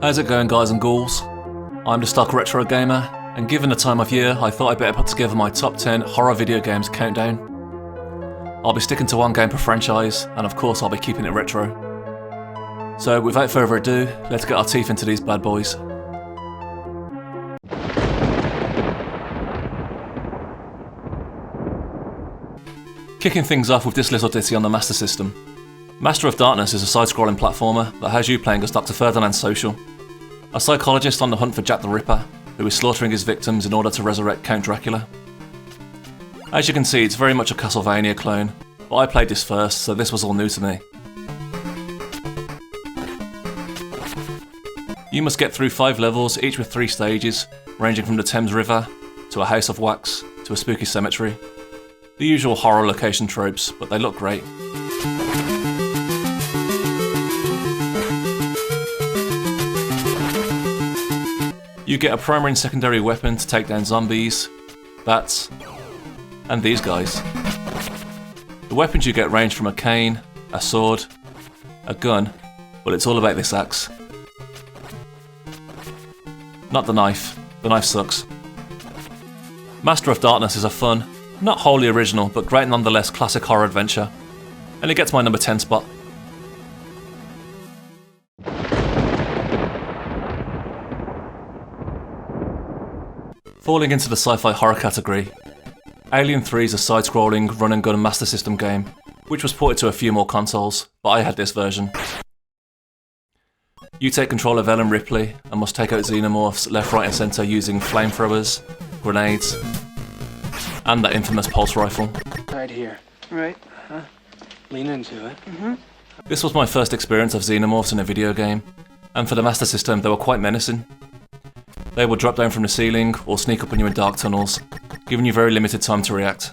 How's it going, guys and ghouls? I'm the Stock Retro Gamer, and given the time of year, I thought I'd better put together my top 10 horror video games countdown. I'll be sticking to one game per franchise, and of course I'll be keeping it retro. So without further ado, let's get our teeth into these bad boys. Kicking things off with this little ditty on the Master System. Master of Darkness is a side-scrolling platformer that has you playing as Dr. Ferdinand Social, a psychologist on the hunt for Jack the Ripper, who is slaughtering his victims in order to resurrect Count Dracula. As you can see, it's very much a Castlevania clone, but I played this first, so this was all new to me. You must get through 5 levels, each with 3 stages, ranging from the Thames River, to a House of Wax, to a spooky cemetery. The usual horror location tropes, but they look great. You get a primary and secondary weapon to take down zombies, bats, and these guys. The weapons you get range from a cane, a sword, a gun, but it's all about this axe. Not the knife sucks. Master of Darkness is a fun, not wholly original, but great nonetheless classic horror adventure, and it gets my number 10 spot. Falling into the sci-fi horror category, Alien 3 is a side-scrolling run-and-gun Master System game, which was ported to a few more consoles, but I had this version. You take control of Ellen Ripley and must take out xenomorphs left, right and centre using flamethrowers, grenades, and that infamous pulse rifle. Right here. Right. Lean into it. This was my first experience of xenomorphs in a video game, and for the Master System they were quite menacing. They would drop down from the ceiling or sneak up on you in dark tunnels, giving you very limited time to react.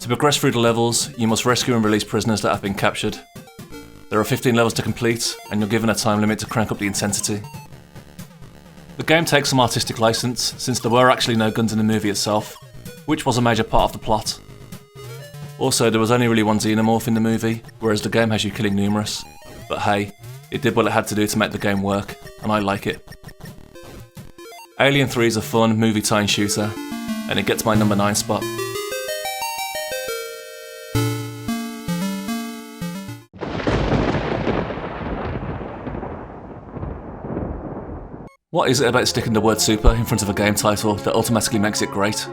To progress through the levels, you must rescue and release prisoners that have been captured. There are 15 levels to complete, and you're given a time limit to crank up the intensity. The game takes some artistic license, since there were actually no guns in the movie itself, which was a major part of the plot. Also, there was only really one xenomorph in the movie, whereas the game has you killing numerous. But hey, it did what it had to do to make the game work, and I like it. Alien 3 is a fun, movie-tying shooter, and it gets my number 9 spot. What is it about sticking the word super in front of a game title that automatically makes it great?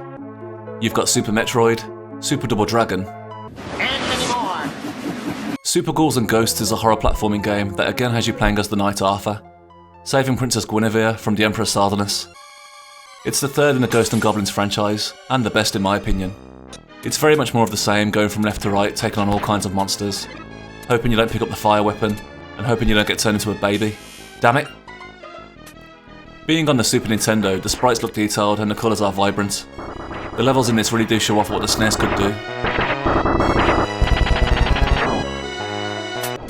You've got Super Metroid, Super Double Dragon, And many more. Super Ghouls and Ghosts is a horror platforming game that again has you playing as the Knight Arthur, saving Princess Guinevere from the Emperor Sardanus. It's the third in the Ghosts and Goblins franchise, and the best in my opinion. It's very much more of the same, going from left to right, taking on all kinds of monsters, hoping you don't pick up the fire weapon, and hoping you don't get turned into a baby. Damn it! Being on the Super Nintendo, the sprites look detailed and the colours are vibrant. The levels in this really do show off what the SNES could do.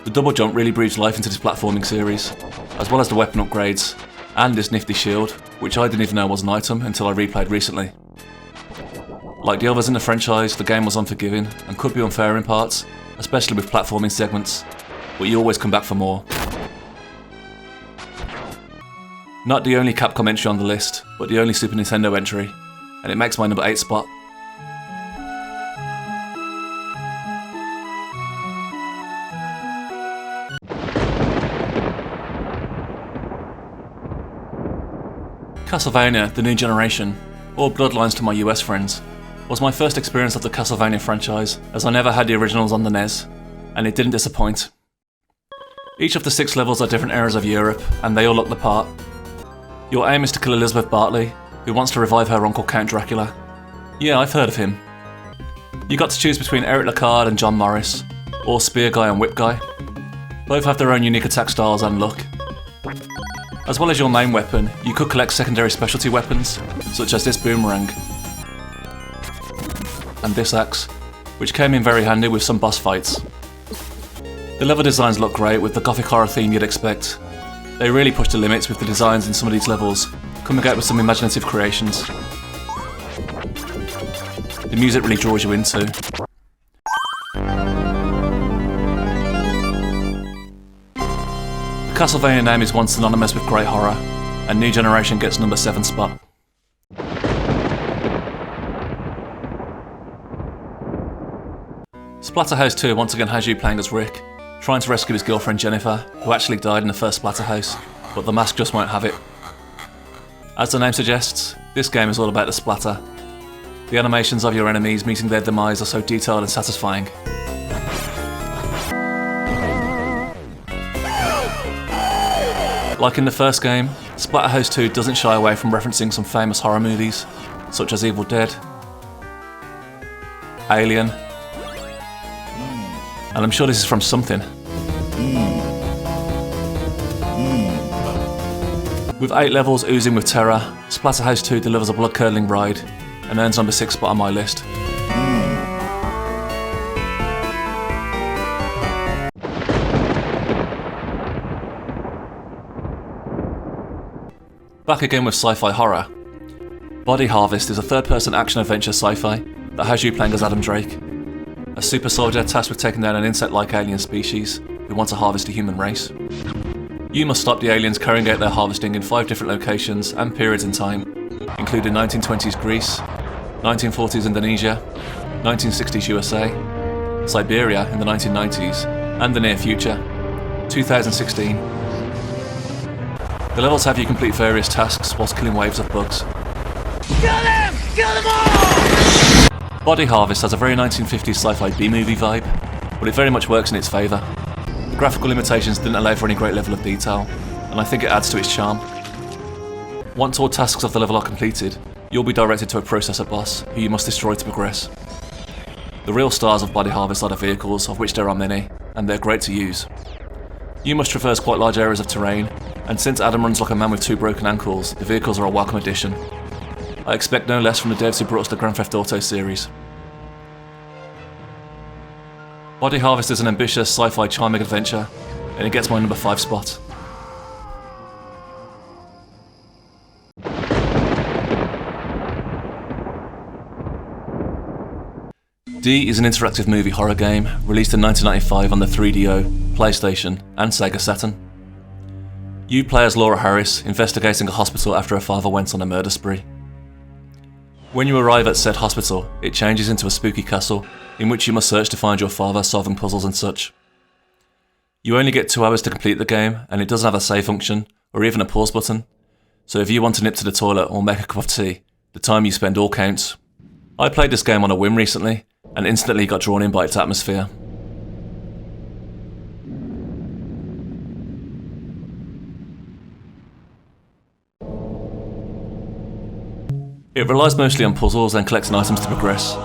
The double jump really breathes life into this platforming series, as well as the weapon upgrades, and this nifty shield, which I didn't even know was an item until I replayed recently. Like the others in the franchise, the game was unforgiving and could be unfair in parts, especially with platforming segments, but you always come back for more. Not the only Capcom entry on the list, but the only Super Nintendo entry, and it makes my number 8 spot. Castlevania, The New Generation, or Bloodlines to my US friends, was my first experience of the Castlevania franchise, as I never had the originals on the NES, and it didn't disappoint. Each of the 6 levels are different eras of Europe, and they all look the part. Your aim is to kill Elizabeth Bartley, who wants to revive her uncle Count Dracula. Yeah, I've heard of him. You got to choose between Eric Lacard and John Morris, or Spear Guy and Whip Guy. Both have their own unique attack styles and look. As well as your main weapon, you could collect secondary specialty weapons, such as this boomerang and this axe, which came in very handy with some boss fights. The level designs look great with the gothic horror theme you'd expect. They really push the limits with the designs in some of these levels, coming out with some imaginative creations. The music really draws you in too. Castlevania name is once synonymous with great horror, and New Generation gets number 7 spot. Splatter House 2 once again has you playing as Rick, trying to rescue his girlfriend Jennifer, who actually died in the first Splatter House, but the mask just won't have it. As the name suggests, this game is all about the splatter. The animations of your enemies meeting their demise are so detailed and satisfying. Like in the first game, Splatter House 2 doesn't shy away from referencing some famous horror movies, such as Evil Dead, Alien, and I'm sure this is from something. With 8 levels oozing with terror, Splatter House 2 delivers a blood-curdling ride and earns number 6 spot on my list. Back again with sci-fi horror. Body Harvest is a third-person action-adventure sci-fi that has you playing as Adam Drake, a super soldier tasked with taking down an insect-like alien species who want to harvest the human race. You must stop the aliens carrying out their harvesting in 5 different locations and periods in time, including 1920s Greece, 1940s Indonesia, 1960s USA, Siberia in the 1990s, and the near future, 2016. The levels have you complete various tasks whilst killing waves of bugs. Kill them! Kill them all! Body Harvest has a very 1950s sci-fi B-movie vibe, but it very much works in its favour. The graphical limitations didn't allow for any great level of detail, and I think it adds to its charm. Once all tasks of the level are completed, you'll be directed to a processor boss, who you must destroy to progress. The real stars of Body Harvest are the vehicles, of which there are many, and they're great to use. You must traverse quite large areas of terrain, and since Adam runs like a man with 2 broken ankles, the vehicles are a welcome addition. I expect no less from the devs who brought us the Grand Theft Auto series. Body Harvest is an ambitious sci-fi charming adventure, and it gets my number 5 spot. D is an interactive movie horror game released in 1995 on the 3DO, PlayStation, and Sega Saturn. You play as Laura Harris, investigating a hospital after her father went on a murder spree. When you arrive at said hospital, it changes into a spooky castle, in which you must search to find your father, solving puzzles and such. You only get 2 hours to complete the game, and it doesn't have a save function, or even a pause button, so if you want to nip to the toilet or make a cup of tea, the time you spend all counts. I played this game on a whim recently, and instantly got drawn in by its atmosphere. It relies mostly on puzzles and collecting items to progress.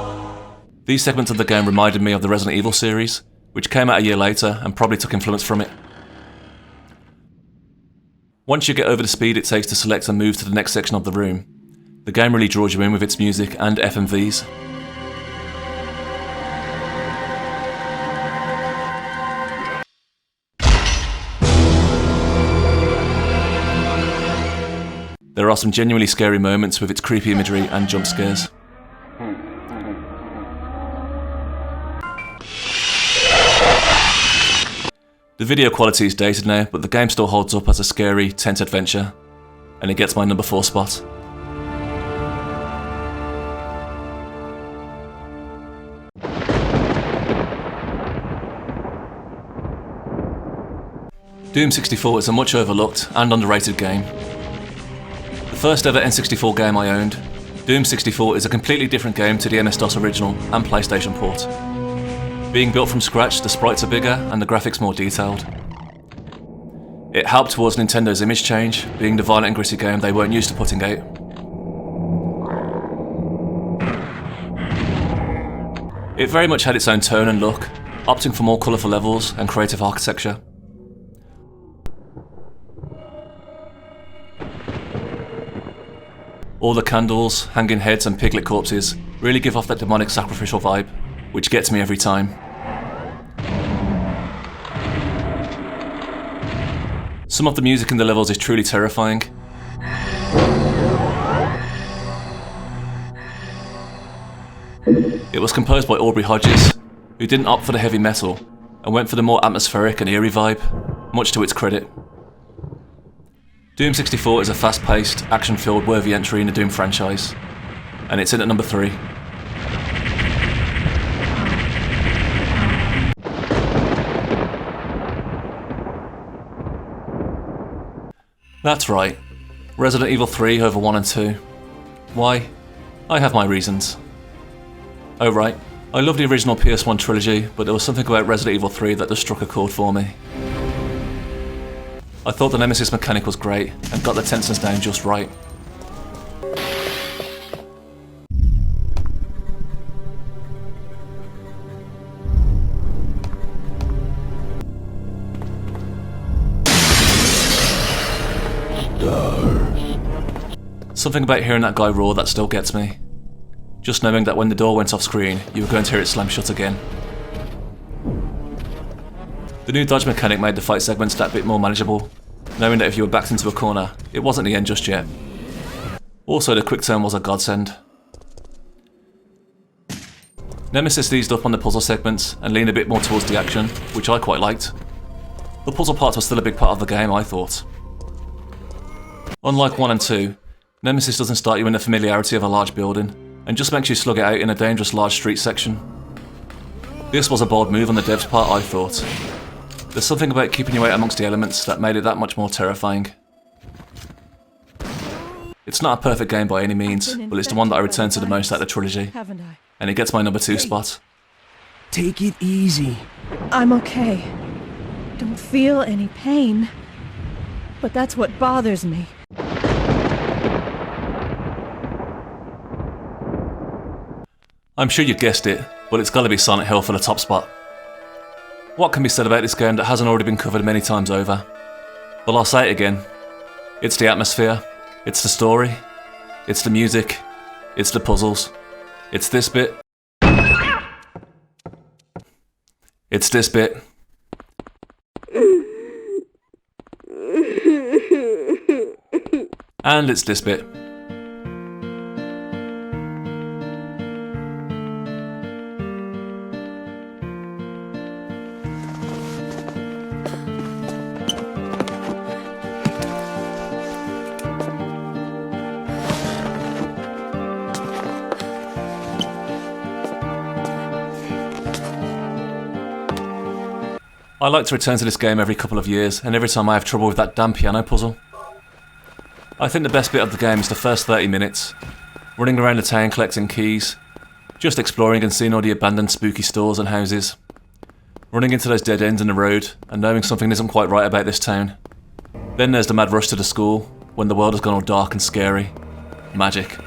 These segments of the game reminded me of the Resident Evil series, which came out a year later and probably took influence from it. Once you get over the speed it takes to select and move to the next section of the room, the game really draws you in with its music and FMVs. There are some genuinely scary moments with its creepy imagery and jump scares. The video quality is dated now, but the game still holds up as a scary, tense adventure, and it gets my number 4 spot. Doom 64 is a much overlooked and underrated game. The first ever N64 game I owned, Doom 64 is a completely different game to the MS-DOS original and PlayStation port. Being built from scratch, the sprites are bigger and the graphics more detailed. It helped towards Nintendo's image change, being the violent and gritty game they weren't used to putting out. It very much had its own tone and look, opting for more colourful levels and creative architecture. All the candles, hanging heads and piglet corpses really give off that demonic sacrificial vibe, which gets me every time. Some of the music in the levels is truly terrifying. It was composed by Aubrey Hodges, who didn't opt for the heavy metal and went for the more atmospheric and eerie vibe, much to its credit. Doom 64 is a fast-paced, action-filled, worthy entry in the Doom franchise, and it's in at number 3. That's right, Resident Evil 3 over 1 and 2. Why? I have my reasons. Oh right, I love the original PS1 trilogy, but there was something about Resident Evil 3 that just struck a chord for me. I thought the Nemesis mechanic was great, and got the tenseness down just right. Something about hearing that guy roar that still gets me. Just knowing that when the door went off screen, you were going to hear it slam shut again. The new dodge mechanic made the fight segments that bit more manageable, knowing that if you were backed into a corner, it wasn't the end just yet. Also, the quick turn was a godsend. Nemesis eased up on the puzzle segments and leaned a bit more towards the action, which I quite liked. The puzzle parts were still a big part of the game, I thought. Unlike 1 and 2, Nemesis doesn't start you in the familiarity of a large building, and just makes you slug it out in a dangerous large street section. This was a bold move on the devs' part, I thought. There's something about keeping you out amongst the elements that made it that much more terrifying. It's not a perfect game by any means, but it's the one that I return to the most out of the trilogy, and it gets my number 2 spot. Take it easy. I'm okay. Don't feel any pain. But that's what bothers me. I'm sure you guessed it, but it's gotta be Silent Hill for the top spot. What can be said about this game that hasn't already been covered many times over? Well, I'll say it again. It's the atmosphere, it's the story, it's the music, it's the puzzles, it's this bit, it's this bit, and it's this bit. I like to return to this game every couple of years, and every time I have trouble with that damn piano puzzle. I think the best bit of the game is the first 30 minutes, running around the town collecting keys, just exploring and seeing all the abandoned spooky stores and houses, running into those dead ends in the road and knowing something isn't quite right about this town. Then there's the mad rush to the school, when the world has gone all dark and scary. Magic.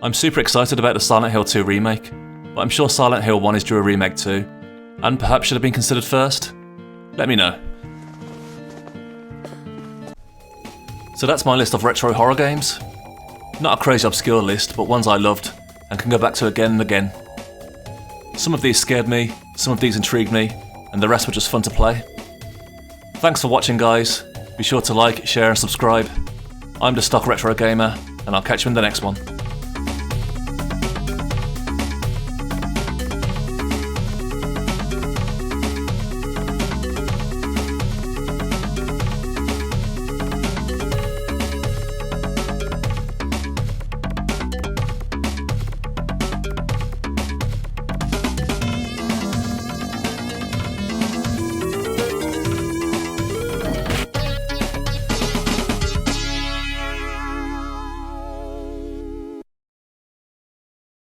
I'm super excited about the Silent Hill 2 remake, but I'm sure Silent Hill 1 is due a remake too, and perhaps should have been considered first? Let me know. So that's my list of retro horror games. Not a crazy obscure list, but ones I loved, and can go back to again and again. Some of these scared me, some of these intrigued me, and the rest were just fun to play. Thanks for watching, guys. Be sure to like, share and subscribe. I'm the Stock Retro Gamer, and I'll catch you in the next one.